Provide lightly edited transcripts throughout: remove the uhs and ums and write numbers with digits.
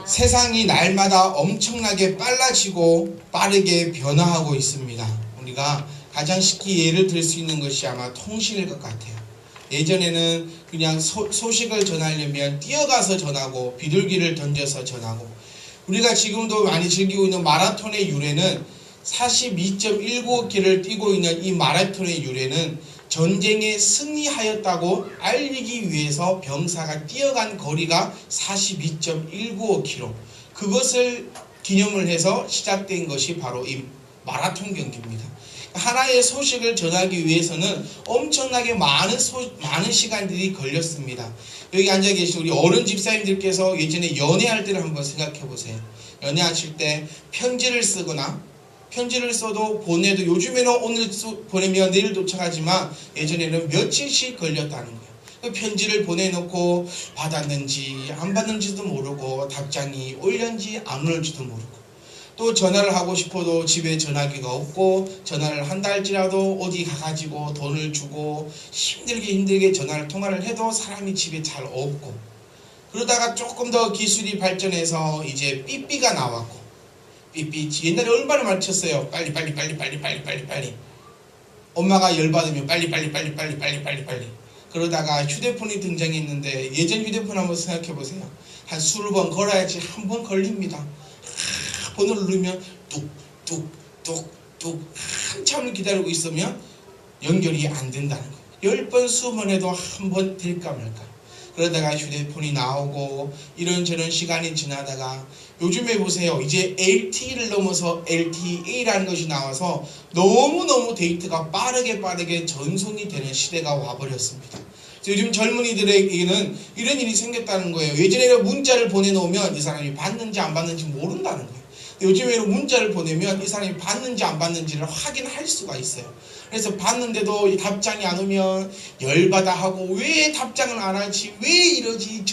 세상이 날마다 엄청나게 빨라지고 빠르게 변화하고 있습니다. 우리가 가장 쉽게 예를 들 수 있는 것이 아마 통신일 것 같아요. 예전에는 그냥 소식을 전하려면 뛰어가서 전하고 비둘기를 던져서 전하고, 우리가 지금도 많이 즐기고 있는 마라톤의 유래는 42.195km를 뛰고 있는 이 마라톤의 유래는 전쟁에 승리하였다고 알리기 위해서 병사가 뛰어간 거리가 42.195km, 그것을 기념을 해서 시작된 것이 바로 이 마라톤 경기입니다. 하나의 소식을 전하기 위해서는 엄청나게 많은 시간들이 걸렸습니다. 여기 앉아 계신 우리 어른 집사님들께서 예전에 연애할 때를 한번 생각해 보세요. 연애하실 때 편지를 쓰거나, 편지를 써도 보내도 요즘에는 오늘 보내면 내일 도착하지만 예전에는 며칠씩 걸렸다는 거예요. 그 편지를 보내놓고 받았는지 안 받는지도 모르고 답장이 올렸는지 안 올는지도 모르고, 또 전화를 하고 싶어도 집에 전화기가 없고, 전화를 한다 할지라도 어디 가가지고 돈을 주고 힘들게 통화를 해도 사람이 집에 잘 없고, 그러다가 조금 더 기술이 발전해서 이제 삐삐가 나왔고, 삐삐 옛날에 얼마나 많이 쳤어요. 빨리 엄마가 열받으면 빨리 그러다가 휴대폰이 등장했는데, 예전 휴대폰 한번 생각해 보세요. 한 20번 걸어야지 한 번 걸립니다. 번호를 누르면 뚝뚝뚝뚝 한참을 기다리고 있으면 연결이 안 된다는 거예요. 10번 20번 해도 한 번 될까 말까. 그러다가 휴대폰이 나오고 이런저런 시간이 지나다가 요즘에 보세요. 이제 LTE를 넘어서 LTE라는 것이 나와서 너무너무 데이터가 빠르게 전송이 되는 시대가 와버렸습니다. 요즘 젊은이들에게는 이런 일이 생겼다는 거예요. 예전에는 문자를 보내놓으면 이 사람이 받는지 안 받는지 모른다는 거예요. 요즘에는 문자를 보내면 이 사람이 받는지 안 받는지를 확인할 수가 있어요. 그래서 받는데도 답장이 안 오면 열받아 하고, 왜 답장을 안 하지, 왜 이러지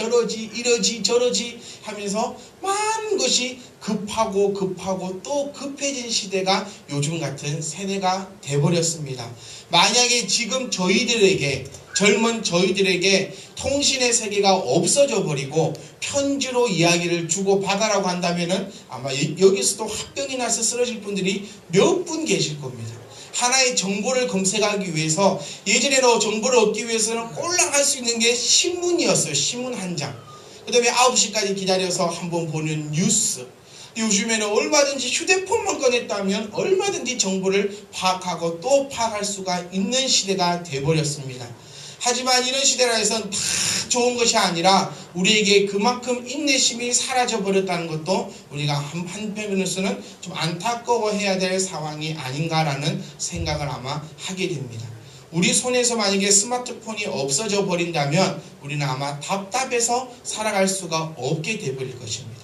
저러지 하면서 많은 것이 급하고 또 급해진 시대가 요즘 같은 세대가 돼버렸습니다. 만약에 지금 젊은 저희들에게 통신의 세계가 없어져 버리고 편지로 이야기를 주고 받아라고 한다면은 아마 여기서도 합병이 나서 쓰러질 분들이 몇 분 계실 겁니다. 하나의 정보를 검색하기 위해서, 예전에는 정보를 얻기 위해서는 꼴랑 할 수 있는 게 신문이었어요. 신문 한 장. 그 다음에 9시까지 기다려서 한번 보는 뉴스. 요즘에는 얼마든지 휴대폰만 꺼냈다면 얼마든지 정보를 파악하고 또 파악할 수가 있는 시대가 돼버렸습니다. 하지만 이런 시대라에선 다 좋은 것이 아니라 우리에게 그만큼 인내심이 사라져 버렸다는 것도 우리가 한편으로서는 좀 안타까워해야 될 상황이 아닌가라는 생각을 아마 하게 됩니다. 우리 손에서 만약에 스마트폰이 없어져 버린다면 우리는 아마 답답해서 살아갈 수가 없게 되버릴 것입니다.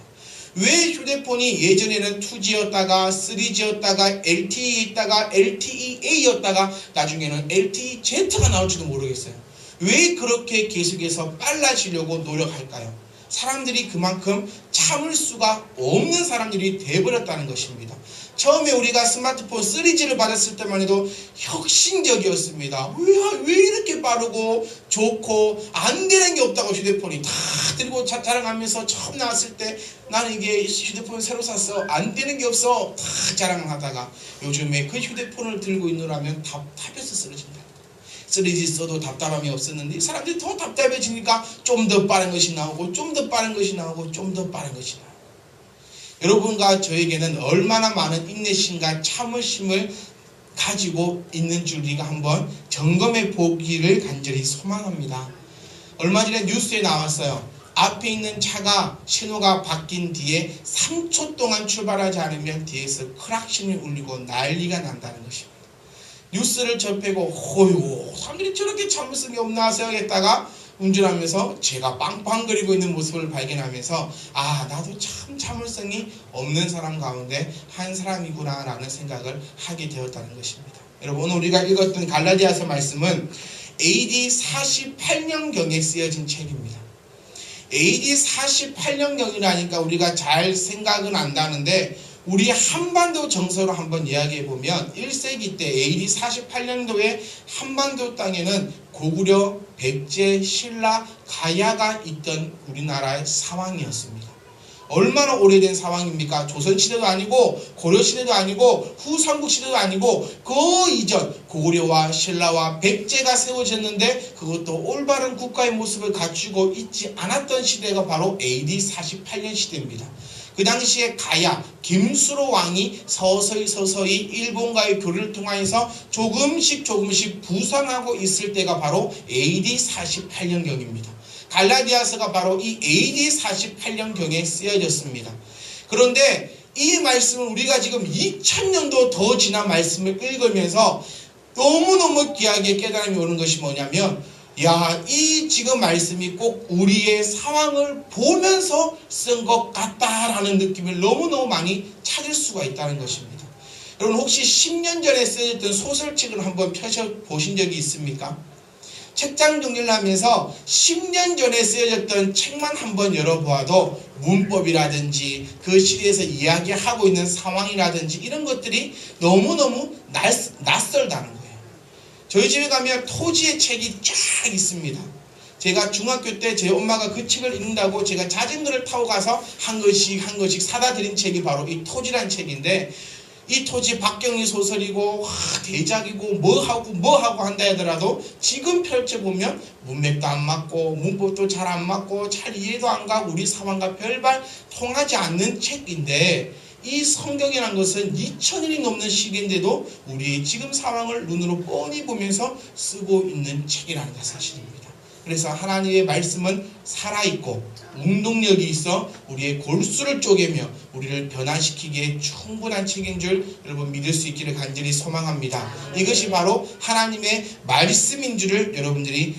왜 휴대폰이 예전에는 2G였다가 3G였다가 LTE였다가 LTEA였다가 나중에는 LTEZ가 나올지도 모르겠어요. 왜 그렇게 계속해서 빨라지려고 노력할까요? 사람들이 그만큼 참을 수가 없는 사람들이 돼버렸다는 것입니다. 처음에 우리가 스마트폰 3G를 받았을 때만 해도 혁신적이었습니다. 왜 이렇게 빠르고 좋고 안 되는 게 없다고 휴대폰이 다 들고 자랑하면서 처음 나왔을 때 나는 이게 휴대폰 새로 샀어, 안 되는 게 없어 다 자랑하다가 요즘에 그 휴대폰을 들고 있느라면 답답해서 쓰러진다. 3G 써도 답답함이 없었는데 사람들이 더 답답해지니까 좀 더 빠른 것이 나오고 좀 더 빠른 것이 나오고 좀 더 빠른 것이 나오고, 여러분과 저에게는 얼마나 많은 인내심과 참으심을 가지고 있는 줄 우리가 한번 점검해 보기를 간절히 소망합니다. 얼마 전에 뉴스에 나왔어요. 앞에 있는 차가 신호가 바뀐 뒤에 3초 동안 출발하지 않으면 뒤에서 크락신이 울리고 난리가 난다는 것입니다. 뉴스를 접하고 호유 사람들이 저렇게 참을성이 없나 생각했다가 운전하면서 제가 빵빵거리고 있는 모습을 발견하면서 나도 참 참을성이 없는 사람 가운데 한 사람이구나 라는 생각을 하게 되었다는 것입니다. 여러분, 오늘 우리가 읽었던 갈라디아서 말씀은 AD 48년경에 쓰여진 책입니다. AD 48년경이라니까 우리가 잘 생각은 안 나는데, 우리 한반도 정서로 한번 이야기해보면 1세기 때 AD 48년도에 한반도 땅에는 고구려, 백제, 신라, 가야가 있던 우리나라의 상황이었습니다. 얼마나 오래된 상황입니까? 조선시대도 아니고 고려시대도 아니고 후삼국시대도 아니고 그 이전 고려와 신라와 백제가 세워졌는데 그것도 올바른 국가의 모습을 갖추고 있지 않았던 시대가 바로 AD 48년 시대입니다. 그 당시에 가야 김수로 왕이 서서히 일본과의 교류를 통하여서 조금씩 부상하고 있을 때가 바로 AD 48년경입니다. 갈라디아서가 바로 이 AD 48년경에 쓰여졌습니다. 그런데 이 말씀을 우리가 지금 2000년도 더 지난 말씀을 읽으면서 너무너무 귀하게 깨달음이 오는 것이 뭐냐면, 이 지금 말씀이 꼭 우리의 상황을 보면서 쓴 것 같다라는 느낌을 너무너무 많이 찾을 수가 있다는 것입니다. 여러분, 혹시 10년 전에 쓰여졌던 소설책을 한번 펴보신 적이 있습니까? 책장 정리를 하면서 10년 전에 쓰여졌던 책만 한번 열어보아도 문법이라든지 그 시대에서 이야기하고 있는 상황이라든지 이런 것들이 너무너무 낯설다는 거예요. 저희 집에 가면 토지의 책이 쫙 있습니다. 제가 중학교 때 제 엄마가 그 책을 읽는다고 제가 자전거를 타고 가서 한 권씩 사다 드린 책이 바로 이 토지란 책인데, 이 토지 박경리 소설이고 대작이고 뭐하고 한다 하더라도 지금 펼쳐보면 문맥도 안 맞고 문법도 잘 안 맞고 잘 이해도 안 가고 우리 상황과 별반 통하지 않는 책인데, 이 성경이라는 것은 2000년이 넘는 시기인데도 우리의 지금 상황을 눈으로 뻔히 보면서 쓰고 있는 책이라는 게 사실입니다. 그래서 하나님의 말씀은 살아있고 운동력이 있어 우리의 골수를 쪼개며 우리를 변화시키기에 충분한 책인 줄 여러분 믿을 수 있기를 간절히 소망합니다. 이것이 바로 하나님의 말씀인 줄을 여러분들이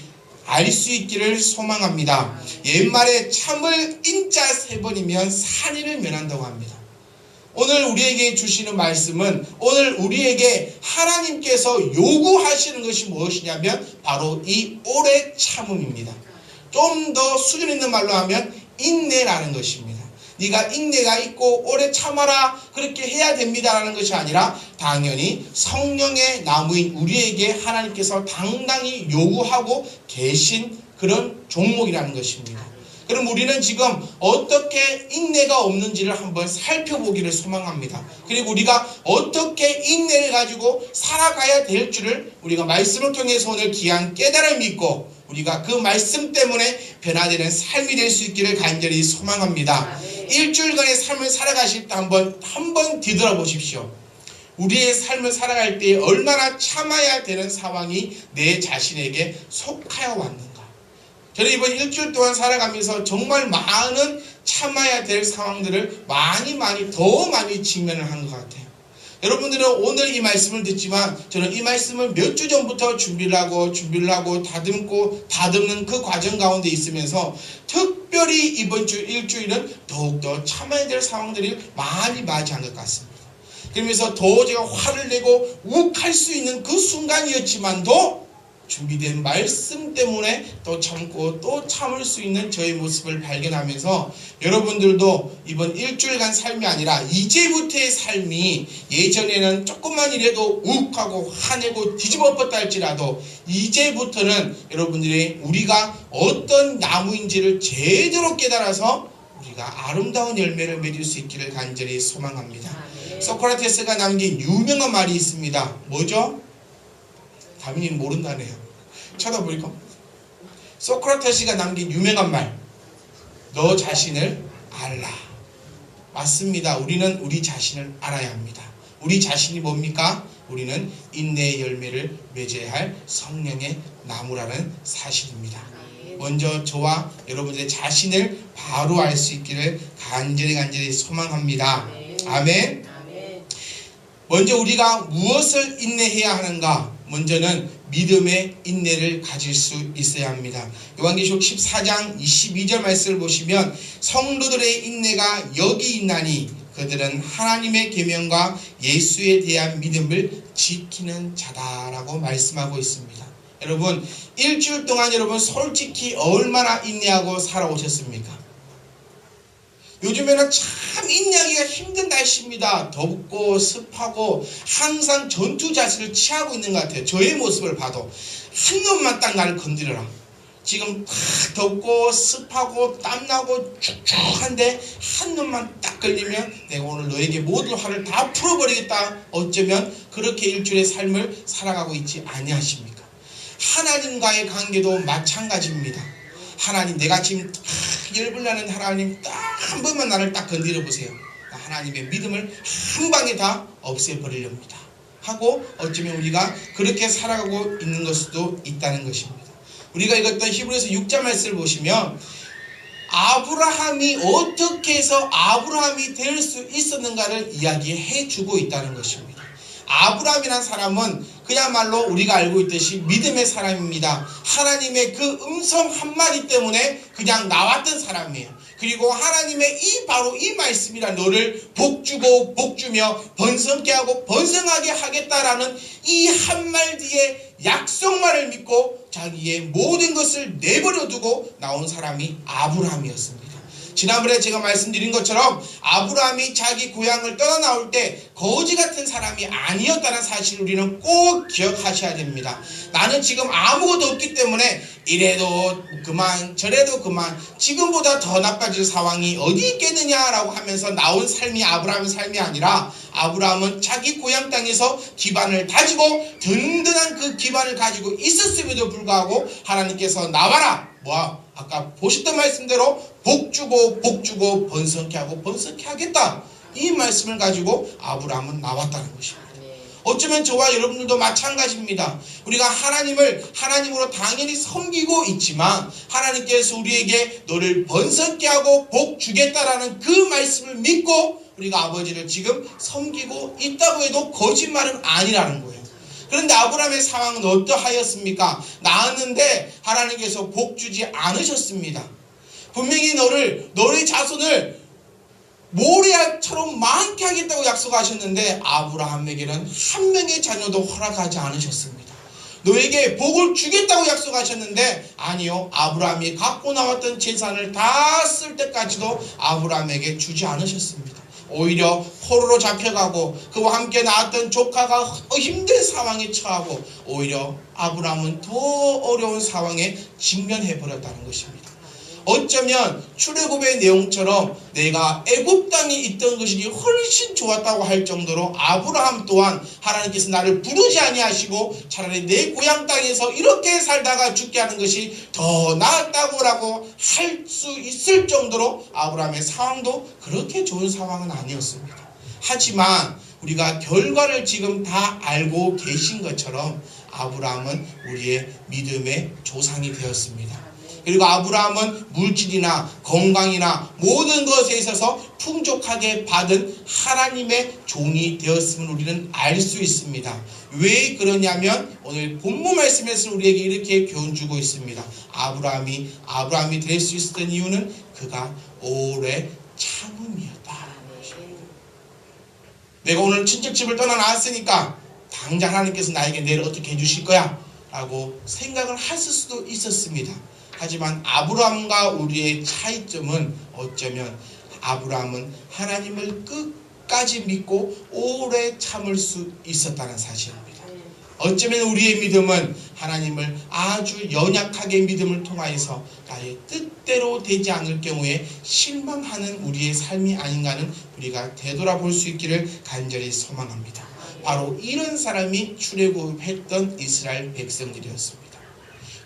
알 수 있기를 소망합니다. 옛말에 참을 인자 3번이면 산이를 면한다고 합니다. 오늘 우리에게 주시는 말씀은 오늘 우리에게 하나님께서 요구하시는 것이 무엇이냐면 바로 이 오래 참음입니다. 좀 더 수준 있는 말로 하면 인내라는 것입니다. 네가 인내가 있고 오래 참아라 그렇게 해야 됩니다라는 것이 아니라 당연히 성령의 나무인 우리에게 하나님께서 당당히 요구하고 계신 그런 종목이라는 것입니다. 그럼 우리는 지금 어떻게 인내가 없는지를 한번 살펴보기를 소망합니다. 그리고 우리가 어떻게 인내를 가지고 살아가야 될 줄을 우리가 말씀을 통해서 오늘 귀한 깨달음이 있고 우리가 그 말씀 때문에 변화되는 삶이 될 수 있기를 간절히 소망합니다. 일주일간의 삶을 살아가실 때 한번 뒤돌아보십시오. 우리의 삶을 살아갈 때 얼마나 참아야 되는 상황이 내 자신에게 속하여 왔는가. 저는 이번 일주일 동안 살아가면서 정말 많은 참아야 될 상황들을 더 많이 직면을 한 것 같아요. 여러분들은 오늘 이 말씀을 듣지만 저는 이 말씀을 몇 주 전부터 준비를 하고 다듬는 그 과정 가운데 있으면서 특별히 이번 주 일주일은 더욱더 참아야 될 상황들이 많이 맞이한 것 같습니다. 그러면서 더 제가 화를 내고 욱할 수 있는 그 순간이었지만도 준비된 말씀 때문에 또 참고 또 참을 수 있는 저의 모습을 발견하면서 여러분들도 이번 일주일간 삶이 아니라 이제부터의 삶이 예전에는 조금만이라도 욱하고 화내고 뒤집어 엎었다 할지라도 이제부터는 여러분들이 우리가 어떤 나무인지를 제대로 깨달아서 우리가 아름다운 열매를 맺을 수 있기를 간절히 소망합니다. 소크라테스가 남긴 유명한 말이 있습니다. 뭐죠? 다민이는 모른다네요. 쳐다보니까 소크라테스가 남긴 유명한 말, 너 자신을 알라. 맞습니다. 우리는 우리 자신을 알아야 합니다. 우리 자신이 뭡니까? 우리는 인내의 열매를 맺어야 할 성령의 나무라는 사실입니다. 먼저 저와 여러분들의 자신을 바로 알 수 있기를 간절히 소망합니다. 아멘. 먼저 우리가 무엇을 인내해야 하는가? 먼저는 믿음의 인내를 가질 수 있어야 합니다. 요한계시록 14장 22절 말씀을 보시면 성도들의 인내가 여기 있나니 그들은 하나님의 계명과 예수에 대한 믿음을 지키는 자다라고 말씀하고 있습니다. 여러분, 일주일 동안 여러분 솔직히 얼마나 인내하고 살아오셨습니까? 요즘에는 참 인내하기가 힘든 날씨입니다. 덥고 습하고 항상 전투 자세를 취하고 있는 것 같아요. 저의 모습을 봐도 한 놈만 딱 나를 건드려라. 지금 다 덥고 습하고 땀나고 축축한데 한눈만 딱 걸리면 내가 오늘 너에게 모든 화를 다 풀어버리겠다. 어쩌면 그렇게 일주일의 삶을 살아가고 있지 아니하십니까? 하나님과의 관계도 마찬가지입니다. 하나님, 내가 지금 딱 열불 나는 하나님, 딱 한 번만 나를 딱 건드려 보세요. 하나님의 믿음을 한 방에 다 없애버리렵니다. 하고 어쩌면 우리가 그렇게 살아가고 있는 것일 수도 있다는 것입니다. 우리가 읽었던 히브리서 6장 말씀을 보시면 아브라함이 어떻게 해서 아브라함이 될 수 있었는가를 이야기해 주고 있다는 것입니다. 아브라함이라는 사람은 그야말로 우리가 알고 있듯이 믿음의 사람입니다. 하나님의 그 음성 한마디 때문에 그냥 나왔던 사람이에요. 그리고 하나님의 바로 이 말씀이라 너를 복주고 복주며 번성케 하고 번성하게 하겠다라는 이 한마디의 약속만을 믿고 자기의 모든 것을 내버려 두고 나온 사람이 아브라함이었습니다. 지난번에 제가 말씀드린 것처럼 아브라함이 자기 고향을 떠나 나올 때 거지 같은 사람이 아니었다는 사실을 우리는 꼭 기억하셔야 됩니다. 나는 지금 아무것도 없기 때문에 이래도 그만 저래도 그만 지금보다 더 나빠질 상황이 어디 있겠느냐라고 하면서 나온 삶이 아브라함의 삶이 아니라 아브라함은 자기 고향 땅에서 기반을 다지고 든든한 그 기반을 가지고 있었음에도 불구하고 하나님께서 나와라! 아까 보셨던 말씀대로 복주고 복주고 번성케 하고 번성케 하겠다. 이 말씀을 가지고 아브라함은 나왔다는 것입니다. 어쩌면 저와 여러분들도 마찬가지입니다. 우리가 하나님을 하나님으로 당연히 섬기고 있지만 하나님께서 우리에게 너를 번성케 하고 복 주겠다라는 그 말씀을 믿고 우리가 아버지를 지금 섬기고 있다고 해도 거짓말은 아니라는 거예요. 그런데 아브라함의 상황은 어떠하였습니까? 낳았는데 하나님께서 복 주지 않으셨습니다. 분명히 너의 자손을 모래알처럼 많게 하겠다고 약속하셨는데 아브라함에게는 한 명의 자녀도 허락하지 않으셨습니다. 너에게 복을 주겠다고 약속하셨는데 아니요, 아브라함이 갖고 나왔던 재산을 다 쓸 때까지도 아브라함에게 주지 않으셨습니다. 오히려 포로로 잡혀가고 그와 함께 낳았던 조카가 힘든 상황에 처하고 오히려 아브라함은 더 어려운 상황에 직면해버렸다는 것입니다. 어쩌면 출애굽의 내용처럼 내가 애굽 땅에 있던 것이 훨씬 좋았다고 할 정도로 아브라함 또한 하나님께서 나를 부르지 아니하시고 차라리 내 고향 땅에서 이렇게 살다가 죽게 하는 것이 더 낫다고라고 할 수 있을 정도로 아브라함의 상황도 그렇게 좋은 상황은 아니었습니다. 하지만 우리가 결과를 지금 다 알고 계신 것처럼 아브라함은 우리의 믿음의 조상이 되었습니다. 그리고 아브라함은 물질이나 건강이나 모든 것에 있어서 풍족하게 받은 하나님의 종이 되었음을 우리는 알 수 있습니다. 왜 그러냐면 오늘 본문 말씀에서 우리에게 이렇게 교훈 주고 있습니다. 아브라함이 될 수 있었던 이유는 그가 오래 참음이었다. 내가 오늘 친척집을 떠나 나왔으니까 당장 하나님께서 나에게 내일 어떻게 해주실 거야? 라고 생각을 했을 수도 있었습니다. 하지만 아브라함과 우리의 차이점은 어쩌면 아브라함은 하나님을 끝까지 믿고 오래 참을 수 있었다는 사실입니다. 어쩌면 우리의 믿음은 하나님을 아주 연약하게 믿음을 통하여서 나의 뜻대로 되지 않을 경우에 실망하는 우리의 삶이 아닌가 하는 우리가 되돌아볼 수 있기를 간절히 소망합니다. 바로 이런 사람이 출애굽했던 이스라엘 백성들이었습니다.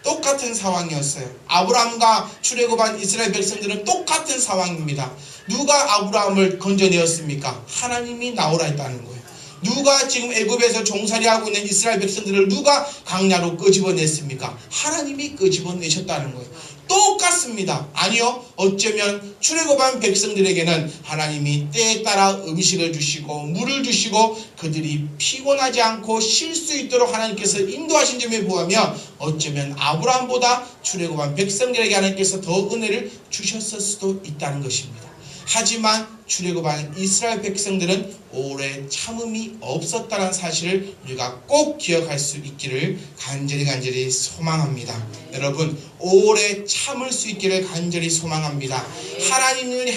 똑같은 상황이었어요. 아브라함과 출애굽한 이스라엘 백성들은 똑같은 상황입니다. 누가 아브라함을 건져내었습니까? 하나님이 나오라 했다는 거예요. 누가 지금 애굽에서 종살이하고 있는 이스라엘 백성들을 누가 강야로 끄집어냈습니까? 하나님이 끄집어내셨다는 거예요. 똑같습니다. 아니요, 어쩌면 출애굽한 백성들에게는 하나님이 때에 따라 음식을 주시고 물을 주시고 그들이 피곤하지 않고 쉴 수 있도록 하나님께서 인도하신 점에 보면 어쩌면 아브라함보다 출애굽한 백성들에게 하나님께서 더 은혜를 주셨을 수도 있다는 것입니다. 하지만 출애굽한 이스라엘 백성들은 오래 참음이 없었다는 사실을 우리가 꼭 기억할 수 있기를 간절히 소망합니다. 여러분, 오래 참을 수 있기를 간절히 소망합니다.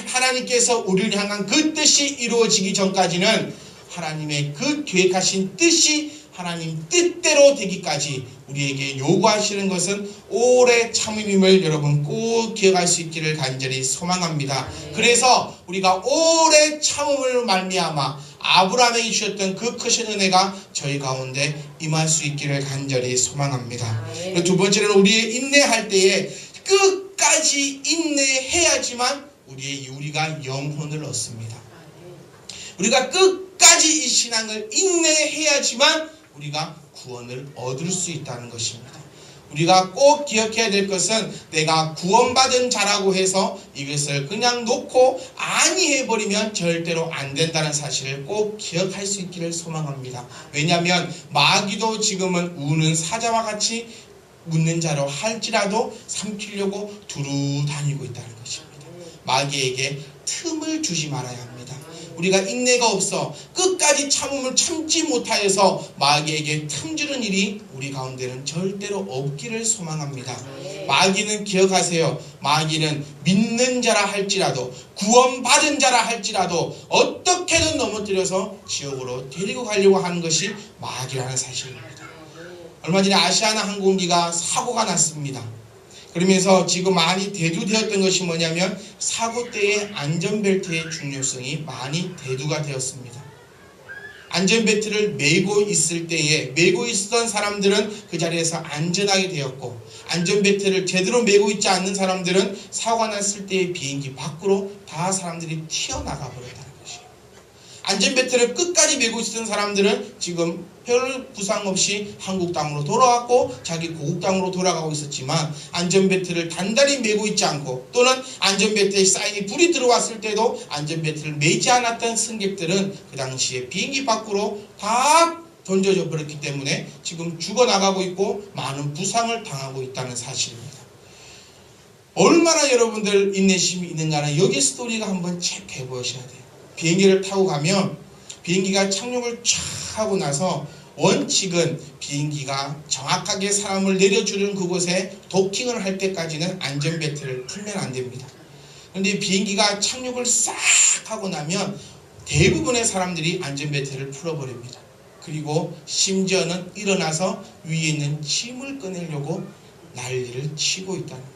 하나님께서 우리를 향한 그 뜻이 이루어지기 전까지는 하나님의 그 계획하신 뜻이 하나님 뜻대로 되기까지 우리에게 요구하시는 것은 오래 참음임을 여러분 꼭 기억할 수 있기를 간절히 소망합니다. 그래서 우리가 오래 참음을 말미암아 아브라함에게 주셨던 그 크신 은혜가 저희 가운데 임할 수 있기를 간절히 소망합니다. 두 번째는 우리의 인내할 때에 끝까지 인내해야지만 우리가 영혼을 얻습니다. 우리가 끝까지 이 신앙을 인내해야지만 우리가 구원을 얻을 수 있다는 것입니다. 우리가 꼭 기억해야 될 것은 내가 구원받은 자라고 해서 이것을 그냥 놓고 아니해버리면 절대로 안 된다는 사실을 꼭 기억할 수 있기를 소망합니다. 왜냐하면 마귀도 지금은 우는 사자와 같이 묻는 자로 할지라도 삼키려고 두루 다니고 있다는 것입니다. 마귀에게 틈을 주지 말아야 합니다. 우리가 인내가 없어 끝까지 참음을 참지 못하여서 마귀에게 틈주는 일이 우리 가운데는 절대로 없기를 소망합니다. 마귀는 기억하세요. 마귀는 믿는 자라 할지라도 구원받은 자라 할지라도 어떻게든 넘어뜨려서 지옥으로 데리고 가려고 하는 것이 마귀라는 사실입니다. 얼마 전에 아시아나 항공기가 사고가 났습니다. 그러면서 지금 많이 대두되었던 것이 뭐냐면 사고 때의 안전벨트의 중요성이 많이 대두가 되었습니다. 안전벨트를 매고 있을 때에 매고 있었던 사람들은 그 자리에서 안전하게 되었고 안전벨트를 제대로 매고 있지 않는 사람들은 사고가 났을 때의 비행기 밖으로 다 사람들이 튀어나가 버렸다는 것이에요. 안전벨트를 끝까지 매고 있었던 사람들은 지금 별 부상 없이 한국 땅으로 돌아왔고 자기 고국 땅으로 돌아가고 있었지만 안전벨트를 단단히 매고 있지 않고 또는 안전벨트에 사인이 불이 들어왔을 때도 안전벨트를 매지 않았던 승객들은 그 당시에 비행기 밖으로 다 던져져 버렸기 때문에 지금 죽어나가고 있고 많은 부상을 당하고 있다는 사실입니다. 얼마나 여러분들 인내심이 있는가는 여기 스토리가 한번 체크해 보셔야 돼요. 비행기를 타고 가면 비행기가 착륙을 쫙 하고 나서 원칙은 비행기가 정확하게 사람을 내려주는 그곳에 도킹을 할 때까지는 안전벨트를 풀면 안 됩니다. 그런데 비행기가 착륙을 싹 하고 나면 대부분의 사람들이 안전벨트를 풀어버립니다. 그리고 심지어는 일어나서 위에 있는 짐을 꺼내려고 난리를 치고 있다는 거예요.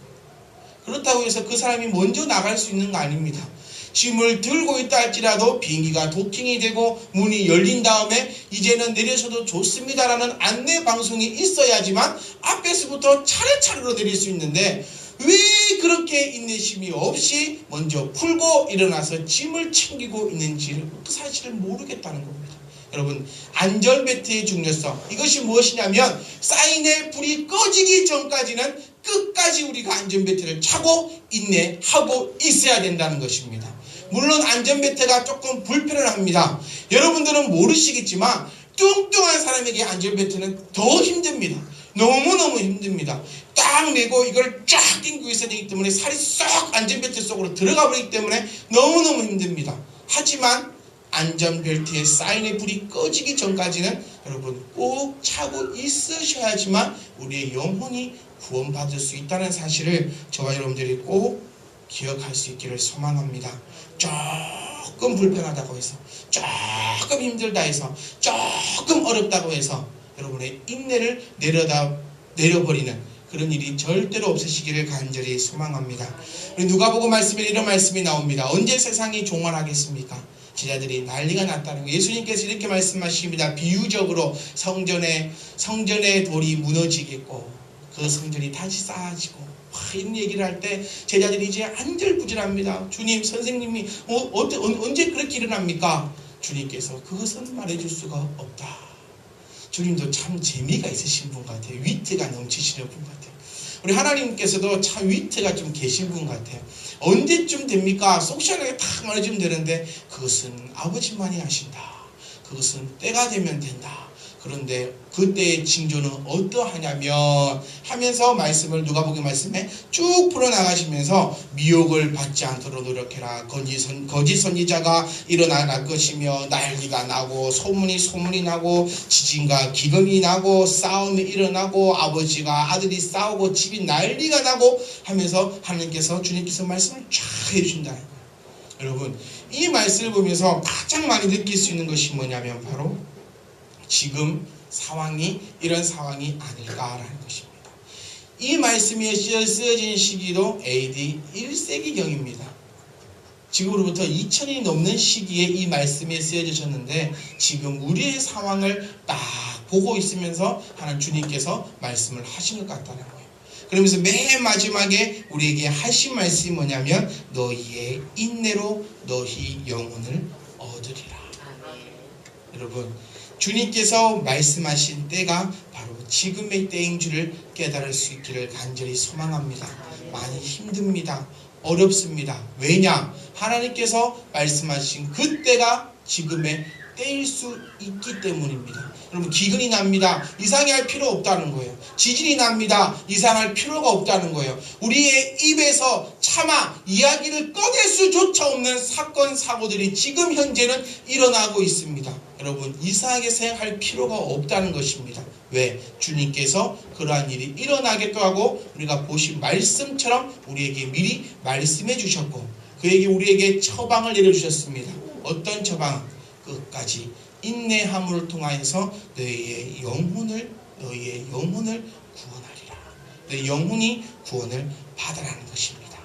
그렇다고 해서 그 사람이 먼저 나갈 수 있는 거 아닙니다. 짐을 들고 있다 할지라도 비행기가 도킹이 되고 문이 열린 다음에 이제는 내려셔도 좋습니다라는 안내 방송이 있어야지만 앞에서부터 차례차례로 내릴 수 있는데 왜 그렇게 인내심이 없이 먼저 풀고 일어나서 짐을 챙기고 있는지를 그 사실을 모르겠다는 겁니다. 여러분 안전벨트의 중요성 이것이 무엇이냐면 사인의 불이 꺼지기 전까지는 끝까지 우리가 안전벨트를 차고 인내하고 있어야 된다는 것입니다. 물론 안전벨트가 조금 불편합니다. 여러분들은 모르시겠지만 뚱뚱한 사람에게 안전벨트는 더 힘듭니다. 너무너무 힘듭니다. 딱 내고 이걸 쫙 당기고 있어야 되기 때문에 살이 쏙 안전벨트 속으로 들어가 버리기 때문에 너무너무 힘듭니다. 하지만 안전벨트의 사인의 불이 꺼지기 전까지는 여러분 꼭 차고 있으셔야지만 우리의 영혼이 구원받을 수 있다는 사실을 저와 여러분들이 꼭 기억할 수 있기를 소망합니다. 조금 불편하다고 해서 조금 힘들다 해서 조금 어렵다고 해서 여러분의 인내를 내려버리는 그런 일이 절대로 없으시기를 간절히 소망합니다. 우리 누가복음 말씀에 이런 말씀이 나옵니다. 언제 세상이 종말하겠습니까? 제자들이 난리가 났다는 거. 예수님께서 이렇게 말씀하십니다. 비유적으로 성전의 돌이 무너지겠고 그 성전이 다시 쌓아지고 이런 얘기를 할 때 제자들이 이제 안절부절합니다. 주님, 선생님이 언제 그렇게 일어납니까? 주님께서 그것은 말해줄 수가 없다. 주님도 참 재미가 있으신 분 같아요. 위트가 넘치시는 분 같아요. 우리 하나님께서도 참 위트가 좀 계신 분 같아요. 언제쯤 됩니까? 속 시원하게 탁 말해주면 되는데 그것은 아버지만이 아신다. 그것은 때가 되면 된다. 그런데 그때의 징조는 어떠하냐면 하면서 말씀을 누가복음 말씀에 쭉 풀어나가시면서 미혹을 받지 않도록 노력해라. 거짓 선지자가 일어날 것이며 난리가 나고 소문이 나고 지진과 기근이 나고 싸움이 일어나고 아버지가 아들이 싸우고 집이 난리가 나고 하면서 하나님께서 주님께서 말씀을 쫙 해주신다. 여러분 이 말씀을 보면서 가장 많이 느낄 수 있는 것이 뭐냐면 바로 지금 상황이 이런 상황이 아닐까라는 것입니다. 이 말씀이 쓰여진 시기도 AD 1세기경입니다. 지금으로부터 2000년이 넘는 시기에 이 말씀이 쓰여지셨는데 지금 우리의 상황을 딱 보고 있으면서 하나님 주님께서 말씀을 하신 것 같다는 거예요. 그러면서 맨 마지막에 우리에게 하신 말씀이 뭐냐면 너희의 인내로 너희 영혼을 얻으리라. 여러분, 주님께서 말씀하신 때가 바로 지금의 때인 줄을 깨달을 수 있기를 간절히 소망합니다. 많이 힘듭니다. 어렵습니다. 왜냐? 하나님께서 말씀하신 그 때가 지금의 때일 수 있기 때문입니다. 여러분, 기근이 납니다. 이상할 필요 없다는 거예요. 지진이 납니다. 이상할 필요가 없다는 거예요. 우리의 입에서 차마 이야기를 꺼낼 수조차 없는 사건, 사고들이 지금 현재는 일어나고 있습니다. 여러분, 이상하게 생각할 필요가 없다는 것입니다. 왜? 주님께서 그러한 일이 일어나겠도 하고 우리가 보신 말씀처럼 우리에게 미리 말씀해 주셨고 그에게 우리에게 처방을 내려주셨습니다. 어떤 처방? 끝까지 인내함을 통하여서 너희의 영혼을 구원하리라. 너희 영혼이 구원을 받으라는 것입니다.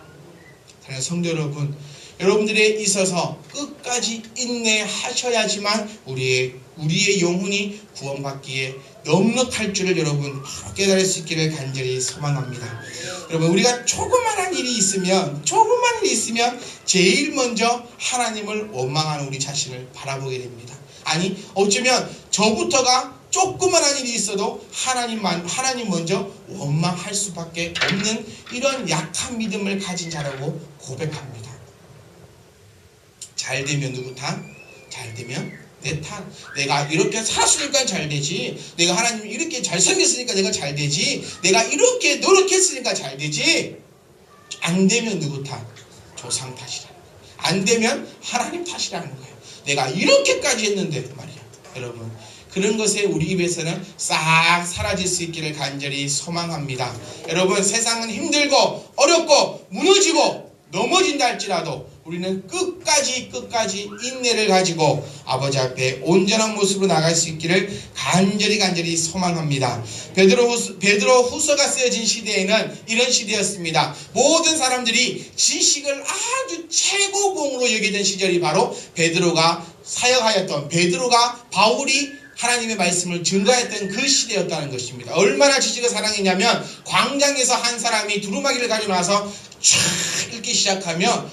사랑하는 성도 여러분, 여러분들에 있어서 끝까지 인내하셔야지만 우리의 영혼이 구원받기에 넉넉할 줄을 여러분 바로 깨달을 수 있기를 간절히 소망합니다. 여러분, 우리가 조그마한 일이 있으면 제일 먼저 하나님을 원망하는 우리 자신을 바라보게 됩니다. 아니, 어쩌면 저부터가 조그마한 일이 있어도 하나님 먼저 원망할 수밖에 없는 이런 약한 믿음을 가진 자라고 고백합니다. 잘 되면 누구 탓? 잘 되면 내 탓. 내가 이렇게 살았으니까 잘 되지. 내가 하나님 이렇게 잘생겼으니까 내가 잘 되지. 내가 이렇게 노력했으니까 잘 되지. 안 되면 누구 탓? 조상 탓이라는 거예요. 안 되면 하나님 탓이라는 거예요. 내가 이렇게까지 했는데 말이야. 여러분, 그런 것에 우리 입에서는 싹 사라질 수 있기를 간절히 소망합니다. 여러분, 세상은 힘들고 어렵고 무너지고 넘어진다 할지라도 우리는 끝까지 인내를 가지고 아버지 앞에 온전한 모습으로 나갈 수 있기를 간절히 소망합니다. 베드로 후서가 쓰여진 시대에는 이런 시대였습니다. 모든 사람들이 지식을 아주 최고봉으로 여기던 시절이 바로 베드로가 사역하였던 바울이 하나님의 말씀을 증거했던 그 시대였다는 것입니다. 얼마나 지식을 사랑했냐면 광장에서 한 사람이 두루마기를 가져나와서 촥 읽기 시작하면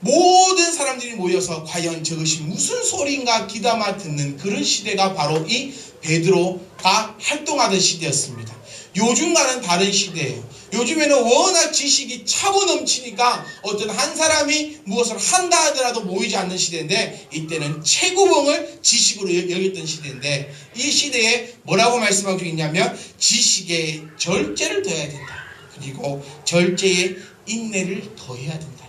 모든 사람들이 모여서 과연 저것이 무슨 소리인가 귀담아 듣는 그런 시대가 바로 이 베드로가 활동하던 시대였습니다. 요즘과는 다른 시대예요. 요즘에는 워낙 지식이 차고 넘치니까 어떤 한 사람이 무엇을 한다 하더라도 모이지 않는 시대인데 이때는 최고봉을 지식으로 여겼던 시대인데 이 시대에 뭐라고 말씀하고 있냐면 지식에 절제를 더해야 된다. 그리고 절제에 인내를 더해야 된다.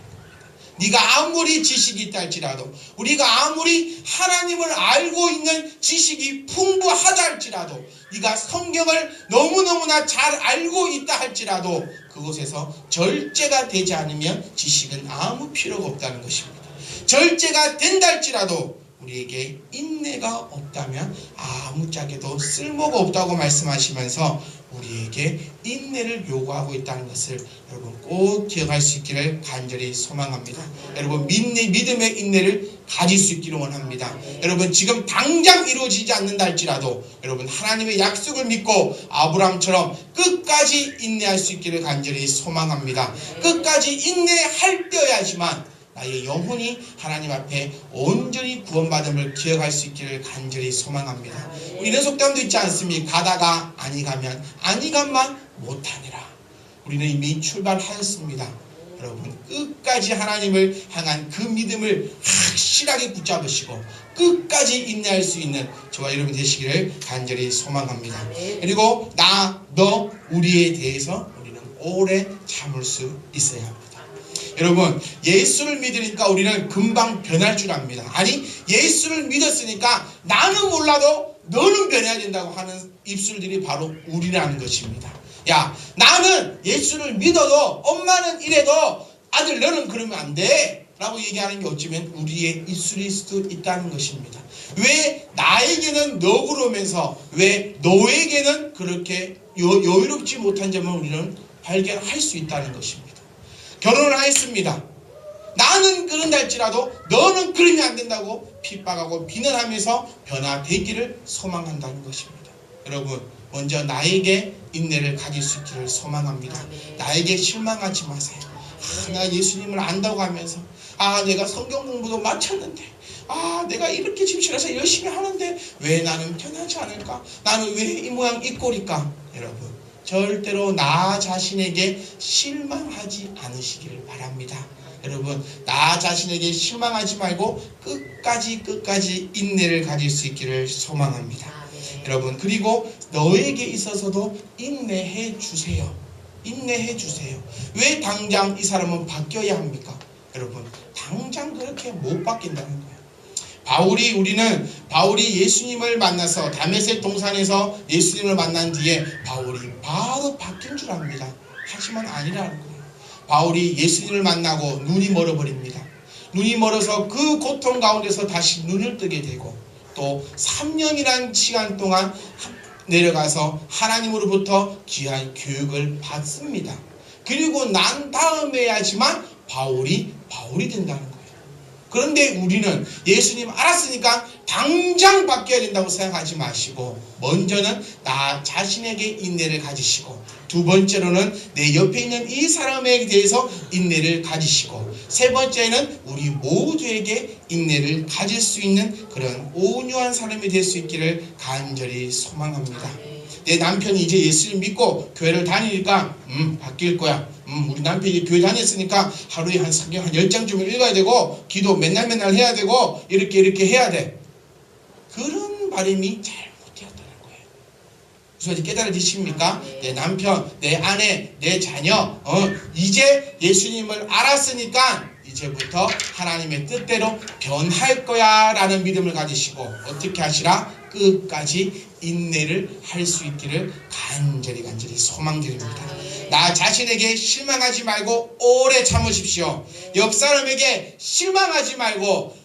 네가 아무리 지식이 있다 할지라도 우리가 아무리 하나님을 알고 있는 지식이 풍부하다 할지라도 네가 성경을 너무너무나 잘 알고 있다 할지라도 그곳에서 절제가 되지 않으면 지식은 아무 필요가 없다는 것입니다. 절제가 된다 할지라도 우리에게 인내가 없다면 아무짝에도 쓸모가 없다고 말씀하시면서 우리에게 인내를 요구하고 있다는 것을 여러분 꼭 기억할 수 있기를 간절히 소망합니다. 여러분 믿음의 인내를 가질 수 있기를 원합니다. 여러분 지금 당장 이루어지지 않는다 할지라도 여러분 하나님의 약속을 믿고 아브라함처럼 끝까지 인내할 수 있기를 간절히 소망합니다. 끝까지 인내할 때여야지만 나의 영혼이 하나님 앞에 온전히 구원받음을 기억할 수 있기를 간절히 소망합니다. 이런 속담도 있지 않습니까? 가다가 아니 가면 아니 간만 못하니라. 우리는 이미 출발하였습니다. 여러분 끝까지 하나님을 향한 그 믿음을 확실하게 붙잡으시고 끝까지 인내할 수 있는 저와 여러분 되시기를 간절히 소망합니다. 그리고 너, 우리에 대해서 우리는 오래 참을 수 있어야 합니다. 여러분 예수를 믿으니까 우리는 금방 변할 줄 압니다. 아니 예수를 믿었으니까 나는 몰라도 너는 변해야 된다고 하는 입술들이 바로 우리라는 것입니다. 야 나는 예수를 믿어도 엄마는 이래도 아들 너는 그러면 안 돼. 라고 얘기하는 게 어쩌면 우리의 입술일 수도 있다는 것입니다. 왜 나에게는 너그러면서 왜 너에게는 그렇게 여유롭지 못한 점을 우리는 발견할 수 있다는 것입니다. 결혼을 하였습니다. 나는 그런다 할지라도 너는 그러면 안 된다고 핍박하고 비난하면서 변화되기를 소망한다는 것입니다. 여러분, 먼저 나에게 인내를 가질 수 있기를 소망합니다. 나에게 실망하지 마세요. 나 예수님을 안다고 하면서 내가 성경 공부도 마쳤는데 내가 이렇게 집실에서 열심히 하는데 왜 나는 변하지 않을까? 나는 왜 이 모양 이 꼴일까? 여러분, 절대로 나 자신에게 실망하지 않으시기를 바랍니다. 여러분, 나 자신에게 실망하지 말고 끝까지 인내를 가질 수 있기를 소망합니다. 여러분, 그리고 너에게 있어서도 인내해 주세요. 인내해 주세요. 왜 당장 이 사람은 바뀌어야 합니까? 여러분, 당장 그렇게 못 바뀐다는 거예요. 바울이 예수님을 만나서 다메섹 동산에서 예수님을 만난 뒤에 바울이 바로 바뀐 줄 압니다. 하지만 아니라는 거예요. 바울이 예수님을 만나고 눈이 멀어버립니다. 눈이 멀어서 그 고통 가운데서 다시 눈을 뜨게 되고 또 3년이라는 시간 동안 내려가서 하나님으로부터 귀한 교육을 받습니다. 그리고 난 다음에야지만 바울이 된다는 거예요. 그런데 우리는 예수님 알았으니까 당장 바뀌어야 된다고 생각하지 마시고 먼저는 나 자신에게 인내를 가지시고 두 번째로는 내 옆에 있는 이 사람에 대해서 인내를 가지시고 세 번째는 우리 모두에게 인내를 가질 수 있는 그런 온유한 사람이 될 수 있기를 간절히 소망합니다. 내 남편이 이제 예수님 믿고 교회를 다니니까 바뀔 거야. 우리 남편이 교회 다녔으니까 하루에 한 성경 한 10장쯤을 읽어야 되고 기도 맨날 해야 되고 이렇게 해야 돼. 그런 바람이 잘못되었다는 거예요. 무슨 깨달아지십니까? 내 남편, 내 아내, 내 자녀 이제 예수님을 알았으니까 이제부터 하나님의 뜻대로 변할 거야 라는 믿음을 가지시고 어떻게 하시라? 끝까지 인내를 할 수 있기를 간절히 소망드립니다. 나 자신에게 실망하지 말고 오래 참으십시오. 옆 사람에게 실망하지 말고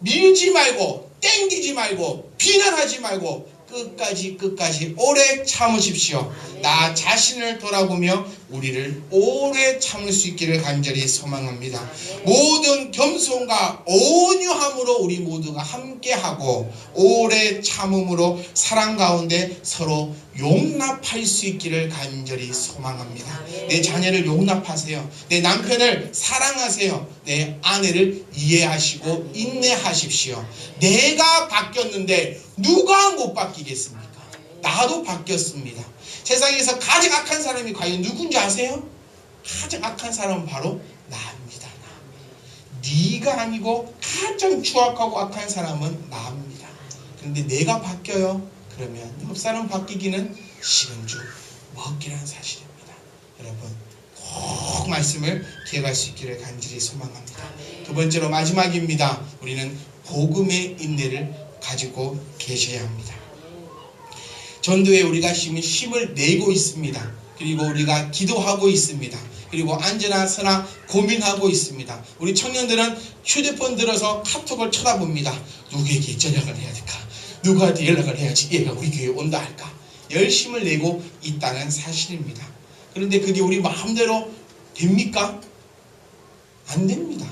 밀지 말고 땡기지 말고 비난하지 말고 끝까지 오래 참으십시오. 나 자신을 돌아보며 우리를 오래 참을 수 있기를 간절히 소망합니다. 모든 겸손과 온유함으로 우리 모두가 함께하고 오래 참음으로 사랑 가운데 서로 용납할 수 있기를 간절히 소망합니다. 내 자녀를 용납하세요. 내 남편을 사랑하세요. 내 아내를 이해하시고 인내하십시오. 내가 바뀌었는데 누가 못 바뀌겠습니까? 나도 바뀌었습니다. 세상에서 가장 악한 사람이 과연 누군지 아세요? 가장 악한 사람은 바로 나입니다. 네가 아니고 가장 추악하고 악한 사람은 나입니다. 그런데 내가 바뀌어요? 그러면 옆 사람 바뀌기는 식은 죽 먹기라는 사실입니다. 여러분, 꼭 말씀을 기억할 수 있기를 간절히 소망합니다. 두 번째로 마지막입니다. 우리는 복음의 인내를 가지고 계셔야 합니다. 전도에 우리가 힘을 내고 있습니다. 그리고 우리가 기도하고 있습니다. 그리고 앉으나 서나 고민하고 있습니다. 우리 청년들은 휴대폰 들어서 카톡을 쳐다봅니다. 누구에게 전화를 해야 될까? 누구한테 연락을 해야지 얘가 우리 교회에 온다 할까? 열심을 내고 있다는 사실입니다. 그런데 그게 우리 마음대로 됩니까? 안 됩니다.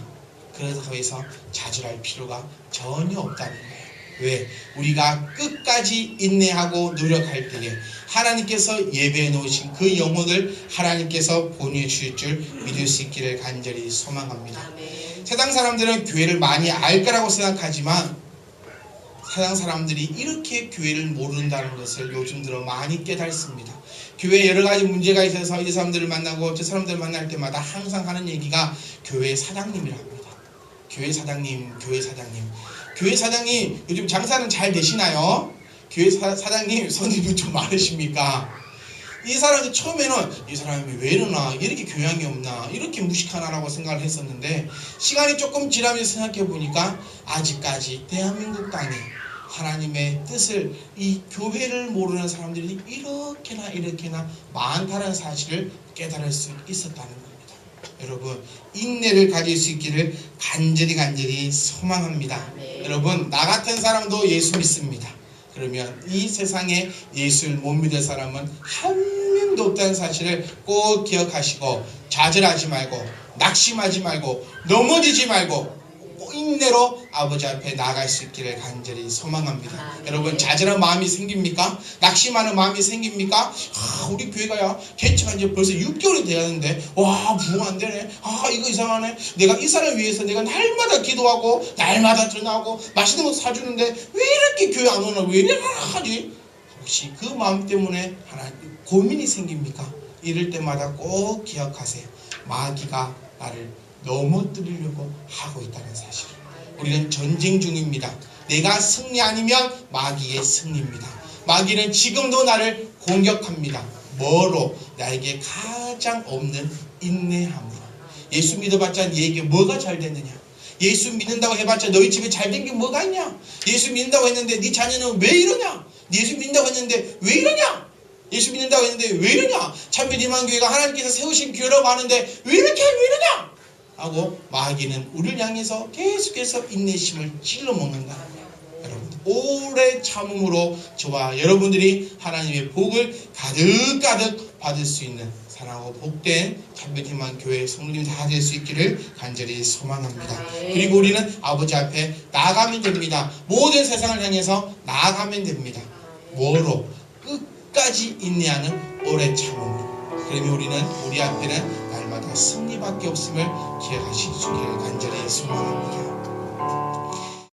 그래서 해서 좌절할 필요가 전혀 없다는 거예요. 왜? 우리가 끝까지 인내하고 노력할 때에 하나님께서 예배해 놓으신 그 영혼을 하나님께서 보내주실 줄 믿을 수 있기를 간절히 소망합니다. 세상 사람들은 교회를 많이 알 거라고 생각하지만 세상 사람들이 이렇게 교회를 모른다는 것을 요즘 들어 많이 깨닫습니다. 교회에 여러 가지 문제가 있어서 이 사람들을 만나고 저 사람들을 만날 때마다 항상 하는 얘기가 교회 사장님이라 합니다. 교회 사장님. 교회 사장님 요즘 장사는 잘 되시나요? 교회 사장님 손님이 좀 많으십니까? 이 사람이 처음에는 이 사람이 왜 이러나, 이렇게 교양이 없나, 이렇게 무식하나라고 생각을 했었는데 시간이 조금 지나면서 생각해 보니까 아직까지 대한민국 땅에 하나님의 뜻을, 이 교회를 모르는 사람들이 이렇게나 많다는 사실을 깨달을 수 있었다는 겁니다. 여러분 인내를 가질 수 있기를 간절히 소망합니다. 여러분 나 같은 사람도 예수 믿습니다. 그러면 이 세상에 예수를 못 믿을 사람은 한 명도 없다는 사실을 꼭 기억하시고 좌절하지 말고 낙심하지 말고 넘어지지 말고 인내로 아버지 앞에 나아갈 수 있기를 간절히 소망합니다. 여러분 좌절한 마음이 생깁니까? 낙심하는 마음이 생깁니까? 우리 교회가야 개척한 지 벌써 6개월이 되었는데 와 부흥 안 되네. 이거 이상하네. 내가 이 사람 위해서 내가 날마다 기도하고 날마다 전화하고 맛있는 거 사주는데 왜 이렇게 교회 안 오나? 왜 이렇게 하지? 혹시 그 마음 때문에 하나 고민이 생깁니까? 이럴 때마다 꼭 기억하세요. 마귀가 나를 넘어뜨리려고 하고 있다는 사실. 우리는 전쟁 중입니다. 내가 승리 아니면 마귀의 승리입니다. 마귀는 지금도 나를 공격합니다. 뭐로? 나에게 가장 없는 인내함으로. 예수 믿어봤자 네에게 뭐가 잘 됐느냐? 예수 믿는다고 해봤자 너희 집에 잘 된 게 뭐가 있냐? 예수 믿는다고 했는데 네 자녀는 왜 이러냐? 예수 믿는다고 했는데 왜 이러냐? 예수 믿는다고 했는데 왜 이러냐? 참빛 희망교회가 하나님께서 세우신 교회라고 하는데 왜 이렇게 왜 이러냐? 하고 마귀는 우리를 향해서 계속해서 인내심을 찔러먹는다는 거예요. 여러분 오래 참음으로 저와 여러분들이 하나님의 복을 가득가득 받을 수 있는 사랑하고 복된 참빛 희망교회 성도님 다 될 수 있기를 간절히 소망합니다. 그리고 우리는 아버지 앞에 나아가면 됩니다. 모든 세상을 향해서 나아가면 됩니다. 뭐로? 끝까지 인내하는 오래 참음으로. 그러면 우리는 우리 앞에는 날마다 승리밖에 없음을 기억하시기를 간절히 소망합니다.